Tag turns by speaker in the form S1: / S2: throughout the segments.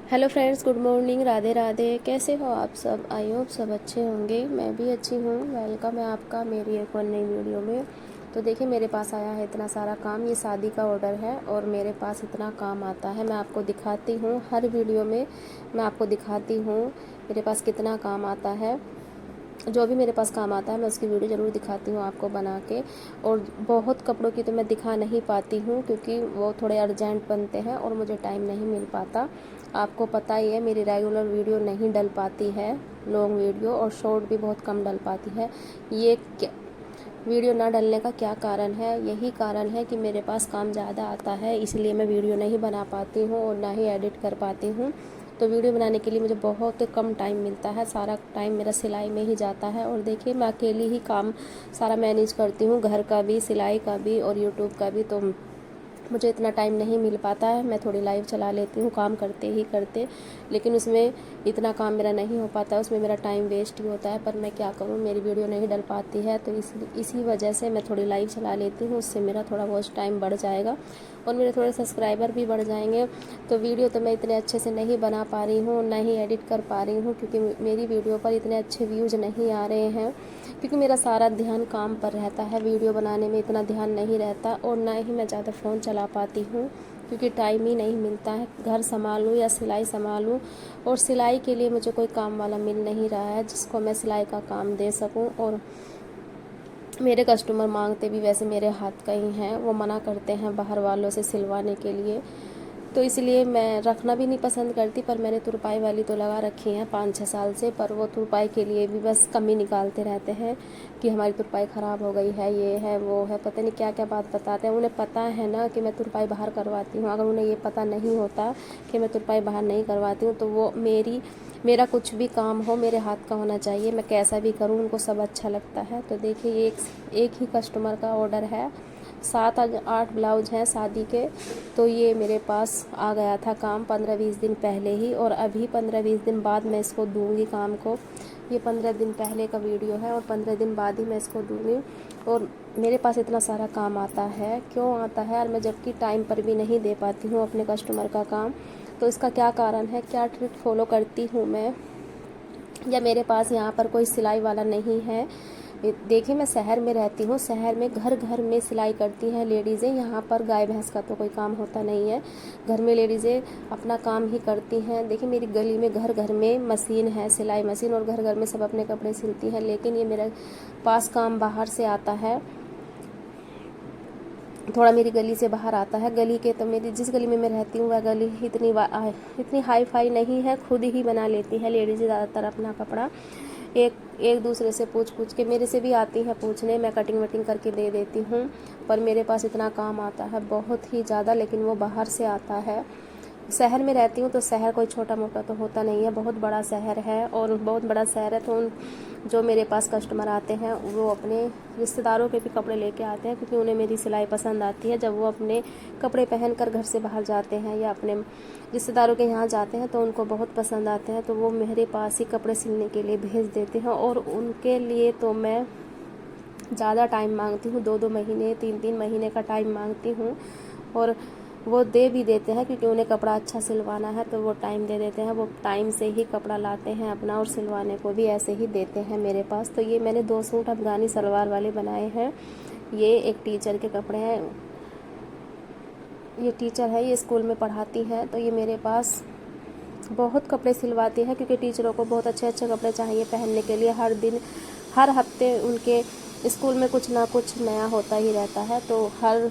S1: Hello friends, good morning, Radhe Radhe. कैसे हो आप सब? आई होप सब अच्छे होंगे। मैं भी अच्छी हूँ। वेलकम है आपका मेरी एक और नई वीडियो में। तो देखिए, मेरे पास आया है इतना सारा काम। ये शादी का ऑर्डर है और मेरे पास इतना काम आता है। मैं आपको दिखाती हूँ हर वीडियो में, मैं आपको दिखाती हूँ मेरे पास कितना काम आता है। जो भी मेरे पास काम आता है मैं उसकी वीडियो ज़रूर दिखाती हूँ आपको बना के। और बहुत कपड़ों की तो मैं दिखा नहीं पाती हूँ क्योंकि वो थोड़े अर्जेंट बनते हैं और मुझे टाइम नहीं मिल पाता। आपको पता ही है, मेरी रेगुलर वीडियो नहीं डल पाती है, लॉन्ग वीडियो, और शॉर्ट भी बहुत कम डल पाती है। ये वीडियो ना डलने का क्या कारण है? यही कारण है कि मेरे पास काम ज़्यादा आता है, इसलिए मैं वीडियो नहीं बना पाती हूँ और ना ही एडिट कर पाती हूँ। तो वीडियो बनाने के लिए मुझे बहुत कम टाइम मिलता है। सारा टाइम मेरा सिलाई में ही जाता है। और देखिए, मैं अकेली ही काम सारा मैनेज करती हूँ, घर का भी, सिलाई का भी और यूट्यूब का भी। तो मुझे इतना टाइम नहीं मिल पाता है। मैं थोड़ी लाइव चला लेती हूँ काम करते ही करते, लेकिन उसमें इतना काम मेरा नहीं हो पाता, उसमें मेरा टाइम वेस्ट ही होता है। पर मैं क्या करूँ, मेरी वीडियो नहीं डल पाती है, तो इसी वजह से मैं थोड़ी लाइव चला लेती हूँ। उससे मेरा थोड़ा बहुत टाइम बढ़ जाएगा और मेरे थोड़े सब्सक्राइबर भी बढ़ जाएंगे। तो वीडियो तो मैं इतने अच्छे से नहीं बना पा रही हूँ, ना ही एडिट कर पा रही हूँ, क्योंकि मेरी वीडियो पर इतने अच्छे व्यूज़ नहीं आ रहे हैं, क्योंकि मेरा सारा ध्यान काम पर रहता है। वीडियो बनाने में इतना ध्यान नहीं रहता और ना ही मैं ज़्यादा फ़ोन चला पाती हूँ, क्योंकि टाइम ही नहीं मिलता है। घर संभालूँ या सिलाई संभालूँ, और सिलाई के लिए मुझे कोई काम वाला मिल नहीं रहा है जिसको मैं सिलाई का काम दे सकूँ। और मेरे कस्टमर मांगते भी वैसे मेरे हाथ का ही हैं, वो मना करते हैं बाहर वालों से सिलवाने के लिए। तो इसलिए मैं रखना भी नहीं पसंद करती। पर मैंने तुरपाई वाली तो लगा रखी हैं 5-6 साल से, पर वो तुरपाई के लिए भी बस कमी निकालते रहते हैं कि हमारी तुरपाई ख़राब हो गई है, ये है वो है, पता नहीं क्या क्या बात बताते हैं। उन्हें पता है ना कि मैं तुरपाई बाहर करवाती हूँ। अगर उन्हें ये पता नहीं होता कि मैं तुरपाई बाहर नहीं करवाती हूँ, तो वो मेरा कुछ भी काम हो मेरे हाथ का होना चाहिए। मैं कैसा भी करूँ उनको सब अच्छा लगता है। तो देखिए, एक ही कस्टमर का ऑर्डर है, 7-8 ब्लाउज हैं शादी के। तो ये मेरे पास आ गया था काम 15-20 दिन पहले ही, और अभी 15-20 दिन बाद मैं इसको दूंगी काम को। ये 15 दिन पहले का वीडियो है और 15 दिन बाद ही मैं इसको दूंगी। और मेरे पास इतना सारा काम आता है, क्यों आता है? और मैं जबकि टाइम पर भी नहीं दे पाती हूँ अपने कस्टमर का काम। तो इसका क्या कारण है? क्या ट्रिक फॉलो करती हूँ मैं, या मेरे पास यहाँ पर कोई सिलाई वाला नहीं है? देखिए, मैं शहर में रहती हूँ, शहर में घर घर में सिलाई करती हैं लेडीज़ें। यहाँ पर गाय भैंस का तो कोई काम होता नहीं है, घर में लेडीज़ें अपना काम ही करती हैं। देखिए, मेरी गली में घर घर में मशीन है, सिलाई मशीन, और घर घर में सब अपने कपड़े सिलती हैं। लेकिन ये मेरे पास काम बाहर से आता है, थोड़ा मेरी गली से बाहर आता है। गली के तो मेरी जिस गली में मैं रहती हूँ वह गली इतनी हाई फाई नहीं है, खुद ही बना लेती है लेडीज़ ज़्यादातर अपना कपड़ा। एक एक दूसरे से पूछ पूछ के, मेरे से भी आती है पूछने, मैं कटिंग वटिंग करके दे देती हूँ। पर मेरे पास इतना काम आता है बहुत ही ज़्यादा, लेकिन वो बाहर से आता है। शहर में रहती हूँ तो शहर कोई छोटा मोटा तो होता नहीं है, बहुत बड़ा शहर है। और बहुत बड़ा शहर है तो उन जो मेरे पास कस्टमर आते हैं वो अपने रिश्तेदारों के भी कपड़े लेके आते हैं, क्योंकि उन्हें मेरी सिलाई पसंद आती है। जब वो अपने कपड़े पहन कर घर से बाहर जाते हैं या अपने रिश्तेदारों के यहाँ जाते हैं तो उनको बहुत पसंद आते हैं, तो वो मेरे पास ही कपड़े सिलने के लिए भेज देते हैं। और उनके लिए तो मैं ज़्यादा टाइम मांगती हूँ, 2-2 महीने 3-3 महीने का टाइम मांगती हूँ। और वो दे भी देते हैं, क्योंकि उन्हें कपड़ा अच्छा सिलवाना है तो वो टाइम दे देते हैं। वो टाइम से ही कपड़ा लाते हैं अपना, और सिलवाने को भी ऐसे ही देते हैं मेरे पास। तो ये मैंने 2 सूट अफगानी सलवार वाले बनाए हैं। ये एक टीचर के कपड़े हैं, ये टीचर है, ये स्कूल में पढ़ाती हैं। तो ये मेरे पास बहुत कपड़े सिलवाती हैं, क्योंकि टीचरों को बहुत अच्छे अच्छे कपड़े चाहिए पहनने के लिए। हर दिन, हर हफ्ते उनके स्कूल में कुछ ना कुछ नया होता ही रहता है। तो हर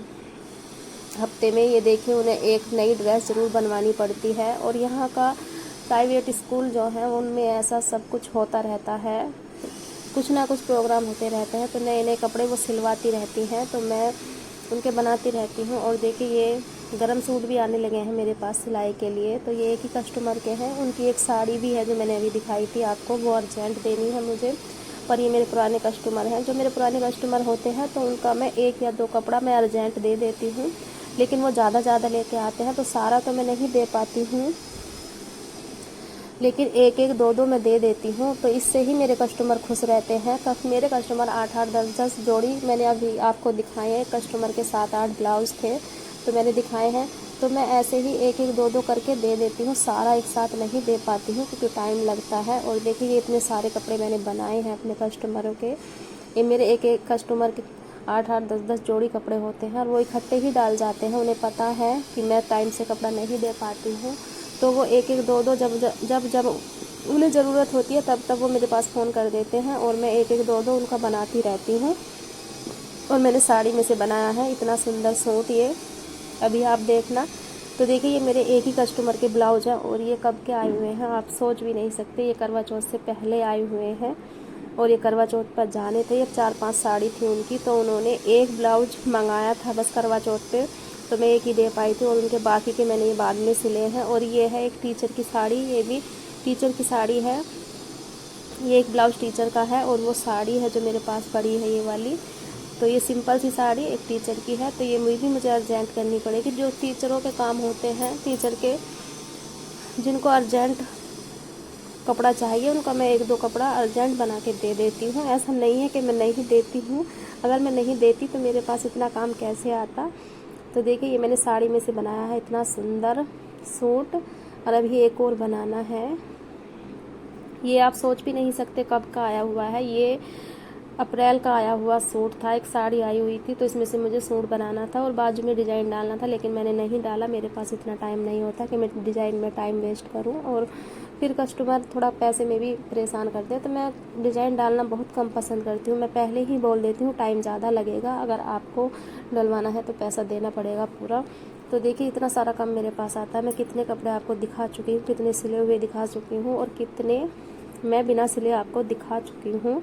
S1: हफ्ते में ये देखिए उन्हें एक नई ड्रेस ज़रूर बनवानी पड़ती है। और यहाँ का प्राइवेट स्कूल जो है उनमें ऐसा सब कुछ होता रहता है, कुछ ना कुछ प्रोग्राम होते रहते हैं, तो नए नए कपड़े वो सिलवाती रहती हैं, तो मैं उनके बनाती रहती हूँ। और देखिए, ये गरम सूट भी आने लगे हैं मेरे पास सिलाई के लिए। तो ये एक ही कस्टमर के हैं, उनकी एक साड़ी भी है जो मैंने अभी दिखाई थी आपको, वो अर्जेंट देनी है मुझे। पर ये मेरे पुराने कस्टमर हैं। जो मेरे पुराने कस्टमर होते हैं तो उनका मैं 1 या 2 कपड़ा मैं अर्जेंट दे देती हूँ, लेकिन वो ज़्यादा लेके आते हैं तो सारा तो मैं नहीं दे पाती हूँ, लेकिन 1-1 2-2 मैं दे देती हूँ। तो इससे ही मेरे कस्टमर खुश रहते हैं। मेरे कस्टमर 8-8 10-10 जोड़ी मैंने अभी आपको दिखाए हैं। कस्टमर के 7-8 ब्लाउज़ थे तो मैंने दिखाए हैं। तो मैं ऐसे ही एक एक दो दो करके दे देती हूँ, सारा एक साथ नहीं दे पाती हूँ क्योंकि टाइम लगता है। और देखिए ये इतने सारे कपड़े मैंने बनाए हैं अपने कस्टमरों के। ये मेरे एक एक कस्टमर के 8-8 10-10 जोड़ी कपड़े होते हैं और वो इकट्ठे ही डाल जाते हैं। उन्हें पता है कि मैं टाइम से कपड़ा नहीं दे पाती हूँ, तो वो एक एक दो दो जब जब जब उन्हें ज़रूरत होती है तब तब वो मेरे पास फ़ोन कर देते हैं और मैं एक एक दो दो उनका बनाती रहती हूँ। और मैंने साड़ी में से बनाया है इतना सुंदर सूट, ये अभी आप देखना। तो देखिए ये मेरे एक ही कस्टमर के ब्लाउज हैं और ये कब के आए हुए हैं आप सोच भी नहीं सकते। ये करवा चौथ से पहले आए हुए हैं और ये करवा चौथ पर जाने थे। ये 4-5 साड़ी थी उनकी, तो उन्होंने एक ब्लाउज मंगाया था बस करवा चौथ पे, तो मैं एक ही दे पाई थी और उनके बाकी के मैंने ये बाद में सिले हैं। और ये है एक टीचर की साड़ी, ये भी टीचर की साड़ी है। ये एक ब्लाउज टीचर का है और वो साड़ी है जो मेरे पास पड़ी है ये वाली। तो ये सिंपल सी साड़ी एक टीचर की है, तो ये मुझे अर्जेंट करनी पड़ेगी। जो टीचरों के काम होते हैं, टीचर के जिनको अर्जेंट कपड़ा चाहिए उनका मैं एक दो कपड़ा अर्जेंट बना के दे देती हूँ। ऐसा नहीं है कि मैं नहीं देती हूँ, अगर मैं नहीं देती तो मेरे पास इतना काम कैसे आता। तो देखिए ये मैंने साड़ी में से बनाया है इतना सुंदर सूट, और अभी एक और बनाना है। ये आप सोच भी नहीं सकते कब का आया हुआ है। ये अप्रैल का आया हुआ सूट था। एक साड़ी आई हुई थी तो इसमें से मुझे सूट बनाना था और बाजू में डिज़ाइन डालना था, लेकिन मैंने नहीं डाला। मेरे पास इतना टाइम नहीं होता कि मैं डिज़ाइन में टाइम वेस्ट करूं, और फिर कस्टमर थोड़ा पैसे में भी परेशान करते हैं, तो मैं डिज़ाइन डालना बहुत कम पसंद करती हूँ। मैं पहले ही बोल देती हूँ टाइम ज़्यादा लगेगा, अगर आपको डलवाना है तो पैसा देना पड़ेगा पूरा। तो देखिए इतना सारा काम मेरे पास आता है। मैं कितने कपड़े आपको दिखा चुकी हूँ, कितने सिले हुए दिखा चुकी हूँ और कितने मैं बिना सिले आपको दिखा चुकी हूँ।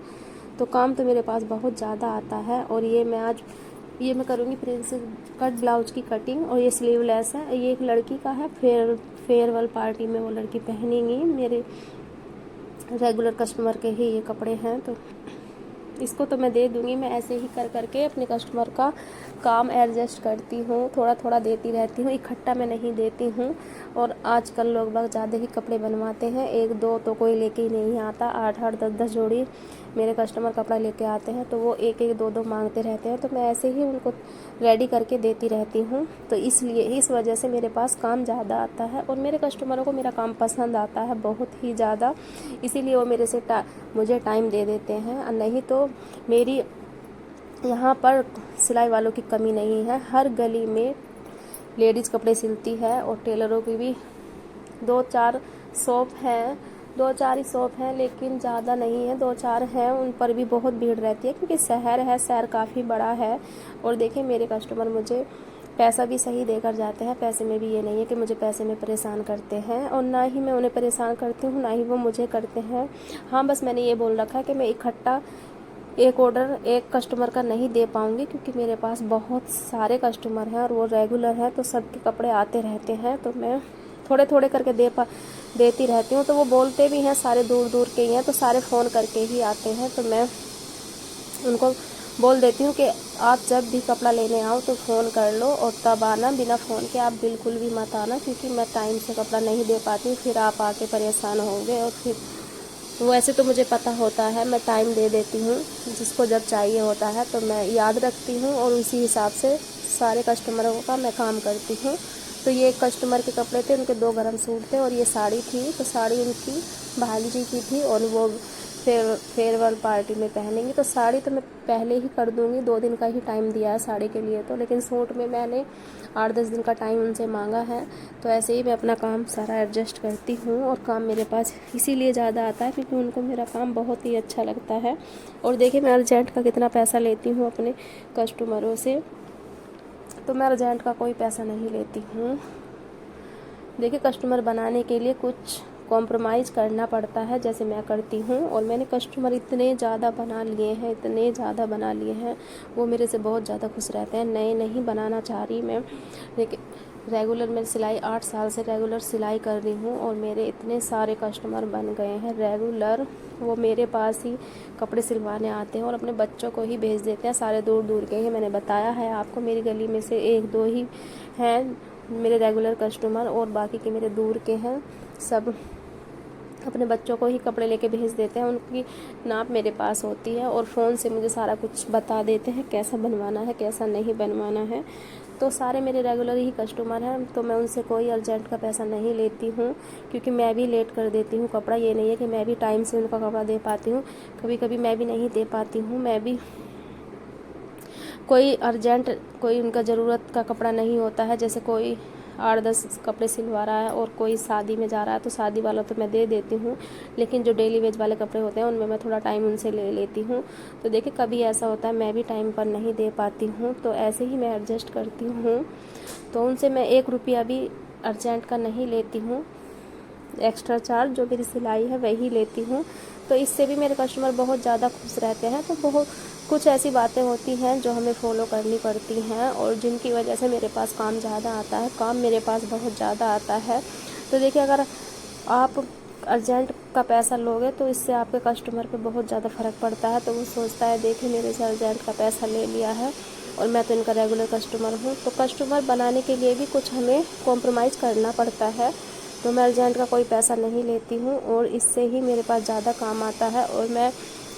S1: तो काम तो मेरे पास बहुत ज़्यादा आता है। और ये मैं करूँगी प्रिंसेस कट ब्लाउज की कटिंग, और ये स्लीवलेस है। ये एक लड़की का है, फेयरवेल पार्टी में वो लड़की पहनेंगी। मेरे रेगुलर कस्टमर के ही ये कपड़े हैं, तो इसको तो मैं दे दूँगी। मैं ऐसे ही कर करके अपने कस्टमर का काम एडजस्ट करती हूँ, थोड़ा थोड़ा देती रहती हूँ, इकट्ठा मैं नहीं देती हूँ। और आजकल लोग बहुत ज़्यादा ही कपड़े बनवाते हैं, एक दो तो कोई लेके ही नहीं आता। 8-8 10-10 जोड़ी मेरे कस्टमर कपड़ा लेके आते हैं, तो वो एक एक दो दो मांगते रहते हैं, तो मैं ऐसे ही उनको रेडी करके देती रहती हूँ। तो इसलिए इस वजह से मेरे पास काम ज़्यादा आता है और मेरे कस्टमरों को मेरा काम पसंद आता है बहुत ही ज़्यादा, इसीलिए वो मेरे से मुझे टाइम दे देते हैं। नहीं तो मेरी यहाँ पर सिलाई वालों की कमी नहीं है। हर गली में लेडीज़ कपड़े सिलती है और टेलरों की भी 2-4 शॉप हैं, 2-4 ही शॉप हैं, लेकिन ज़्यादा नहीं है, 2-4 हैं। उन पर भी बहुत भीड़ रहती है क्योंकि शहर है, शहर काफ़ी बड़ा है। और देखिए मेरे कस्टमर मुझे पैसा भी सही देकर जाते हैं, पैसे में भी ये नहीं है कि मुझे पैसे में परेशान करते हैं, और ना ही मैं उन्हें परेशान करती हूँ, ना ही वो मुझे करते हैं। हाँ बस मैंने ये बोल रखा है कि मैं इकट्ठा एक ऑर्डर एक कस्टमर का नहीं दे पाऊँगी, क्योंकि मेरे पास बहुत सारे कस्टमर हैं और वो रेगुलर हैं, तो सबके कपड़े आते रहते हैं, तो मैं थोड़े थोड़े करके देती रहती हूँ। तो वो बोलते भी हैं सारे दूर दूर के ही हैं, तो सारे फ़ोन करके ही आते हैं, तो मैं उनको बोल देती हूँ कि आप जब भी कपड़ा लेने आओ तो फ़ोन कर लो और तब आना, बिना फ़ोन के आप बिल्कुल भी मत आना, क्योंकि मैं टाइम से कपड़ा नहीं दे पाती हूँ, फिर आप आके परेशान होंगे। और फिर वैसे तो मुझे पता होता है, मैं टाइम दे देती हूँ जिसको जब चाहिए होता है, तो मैं याद रखती हूँ और उसी हिसाब से सारे कस्टमरों का मैं काम करती हूँ। तो ये एक कस्टमर के कपड़े थे, उनके 2 गरम सूट थे और ये साड़ी थी, तो साड़ी उनकी भाभी जी की थी और वो फेयरवेल पार्टी में पहनेंगी। तो साड़ी तो मैं पहले ही कर दूँगी, 2 दिन का ही टाइम दिया है साड़ी के लिए तो, लेकिन सूट में मैंने 8-10 दिन का टाइम उनसे मांगा है। तो ऐसे ही मैं अपना काम सारा एडजस्ट करती हूँ और काम मेरे पास इसीलिए ज़्यादा आता है क्योंकि उनको मेरा काम बहुत ही अच्छा लगता है। और देखिए मैं अर्जेंट का कितना पैसा लेती हूँ अपने कस्टमरों से, तो मैं अर्जेंट का कोई पैसा नहीं लेती हूँ। देखिए कस्टमर बनाने के लिए कुछ कॉम्प्रोमाइज़ करना पड़ता है, जैसे मैं करती हूँ। और मैंने कस्टमर इतने ज़्यादा बना लिए हैं, इतने ज़्यादा बना लिए हैं, वो मेरे से बहुत ज़्यादा खुश रहते हैं। नए नहीं बनाना चाह रही मैं, लेकिन रेगुलर मैं सिलाई 8 साल से रेगुलर सिलाई कर रही हूँ और मेरे इतने सारे कस्टमर बन गए हैं रेगुलर। वो मेरे पास ही कपड़े सिलवाने आते हैं और अपने बच्चों को ही भेज देते हैं, सारे दूर दूर के ही। मैंने बताया है आपको, मेरी गली में से 1-2 ही हैं मेरे रेगुलर कस्टमर और बाकी के मेरे दूर के हैं। सब अपने बच्चों को ही कपड़े लेके भेज देते हैं, उनकी नाप मेरे पास होती है और फ़ोन से मुझे सारा कुछ बता देते हैं कैसा बनवाना है कैसा नहीं बनवाना है। तो सारे मेरे रेगुलर ही कस्टमर हैं, तो मैं उनसे कोई अर्जेंट का पैसा नहीं लेती हूँ, क्योंकि मैं भी लेट कर देती हूँ कपड़ा। ये नहीं है कि मैं भी टाइम से उनका कपड़ा दे पाती हूँ, कभी कभी मैं भी नहीं दे पाती हूँ। मैं भी कोई अर्जेंट, कोई उनका ज़रूरत का कपड़ा नहीं होता है, जैसे कोई 8-10 कपड़े सिलवा रहा है और कोई शादी में जा रहा है तो शादी वाला तो मैं दे देती हूँ, लेकिन जो डेली वेज वाले कपड़े होते हैं उनमें मैं थोड़ा टाइम उनसे ले लेती हूँ। तो देखिए कभी ऐसा होता है मैं भी टाइम पर नहीं दे पाती हूँ, तो ऐसे ही मैं एडजस्ट करती हूँ। तो उनसे मैं 1 रुपया भी अर्जेंट का नहीं लेती हूँ, एक्स्ट्रा चार्ज जो मेरी सिलाई है वही लेती हूँ। तो इससे भी मेरे कस्टमर बहुत ज़्यादा खुश रहते हैं। तो बहुत कुछ ऐसी बातें होती हैं जो हमें फॉलो करनी पड़ती हैं और जिनकी वजह से मेरे पास काम ज़्यादा आता है, काम मेरे पास बहुत ज़्यादा आता है। तो देखिए अगर आप अर्जेंट का पैसा लोगे तो इससे आपके कस्टमर पे बहुत ज़्यादा फ़र्क पड़ता है। तो वो सोचता है देखिए मेरे से अर्जेंट का पैसा ले लिया है और मैं तो इनका रेगुलर कस्टमर हूँ। तो कस्टमर बनाने के लिए भी कुछ हमें कॉम्प्रोमाइज़ करना पड़ता है। तो मैं अर्जेंट का कोई पैसा नहीं लेती हूँ और इससे ही मेरे पास ज़्यादा काम आता है। और मैं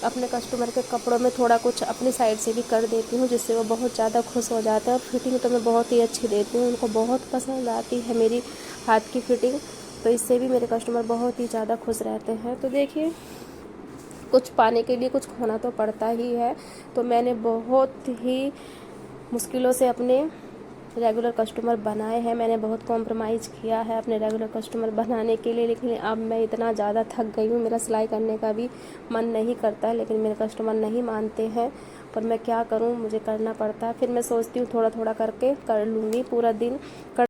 S1: अपने कस्टमर के कपड़ों में थोड़ा कुछ अपनी साइड से भी कर देती हूँ, जिससे वो बहुत ज़्यादा खुश हो जाते हैं। और फिटिंग तो मैं बहुत ही अच्छी देती हूँ, उनको बहुत पसंद आती है मेरी हाथ की फिटिंग। तो इससे भी मेरे कस्टमर बहुत ही ज़्यादा खुश रहते हैं। तो देखिए कुछ पाने के लिए कुछ खोना तो पड़ता ही है। तो मैंने बहुत ही मुश्किलों से अपने रेगुलर कस्टमर बनाए हैं, मैंने बहुत कॉम्प्रोमाइज़ किया है अपने रेगुलर कस्टमर बनाने के लिए। लेकिन अब मैं इतना ज़्यादा थक गई हूँ, मेरा सिलाई करने का भी मन नहीं करता है, लेकिन मेरे कस्टमर नहीं मानते हैं। पर मैं क्या करूँ, मुझे करना पड़ता है। फिर मैं सोचती हूँ थोड़ा थोड़ा करके कर लूँगी, पूरा दिन कर